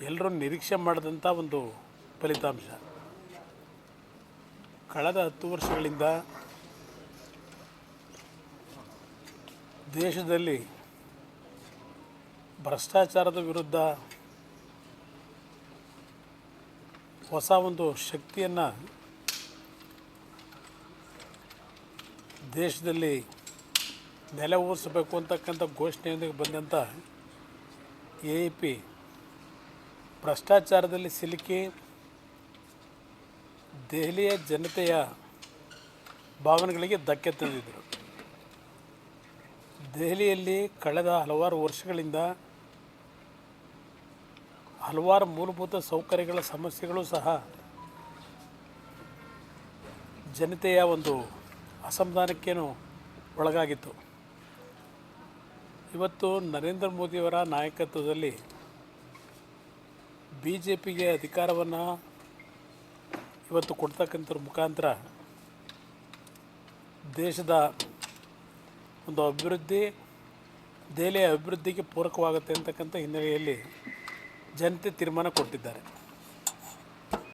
ಎಲ್ಲರೂ ನಿರೀಕ್ಷೆ ಮಾಡಿದಂಥ ಒಂದು ಫಲಿತಾಂಶ. ಕಳೆದ 10 ವರ್ಷಗಳಿಂದ ದೇಶದಲ್ಲಿ ಭ್ರಷ್ಟಾಚಾರದ ವಿರುದ್ಧ ಹೊಸ ಒಂದು ಶಕ್ತಿಯನ್ನು ದೇಶದಲ್ಲಿ ನೆಲೆಯೂರಿಸಬೇಕು ಅಂತಕ್ಕಂಥ ಘೋಷಣೆಯೊಂದಿಗೆ ಬಂದಂಥ AAP ಭ್ರಷ್ಟಾಚಾರದಲ್ಲಿ ಸಿಲುಕಿ ದೆಹಲಿಯ ಜನತೆಯ ಭಾವನೆಗಳಿಗೆ ಧಕ್ಕೆ ತಂದಿದ್ದರು. ದೆಹಲಿಯಲ್ಲಿ ಕಳೆದ ಹಲವಾರು ವರ್ಷಗಳಿಂದ ಹಲವಾರು ಮೂಲಭೂತ ಸೌಕರ್ಯಗಳ ಸಮಸ್ಯೆಗಳು ಸಹ ಜನತೆಯ ಒಂದು ಅಸಮಾಧಾನಕ್ಕೇನು ಒಳಗಾಗಿತ್ತು. ಇವತ್ತು ನರೇಂದ್ರ ಮೋದಿಯವರ ನಾಯಕತ್ವದಲ್ಲಿ BJPಗೆ ಅಧಿಕಾರವನ್ನು ಇವತ್ತು ಕೊಡ್ತಕ್ಕಂಥದ್ರ ಮುಖಾಂತರ ದೇಶದ ಒಂದು ಅಭಿವೃದ್ಧಿ, ದೆಹಲಿಯ ಅಭಿವೃದ್ಧಿಗೆ ಪೂರಕವಾಗುತ್ತೆ ಅಂತಕ್ಕಂಥ ಹಿನ್ನೆಲೆಯಲ್ಲಿ ಜನತೆ ತೀರ್ಮಾನ ಕೊಟ್ಟಿದ್ದಾರೆ.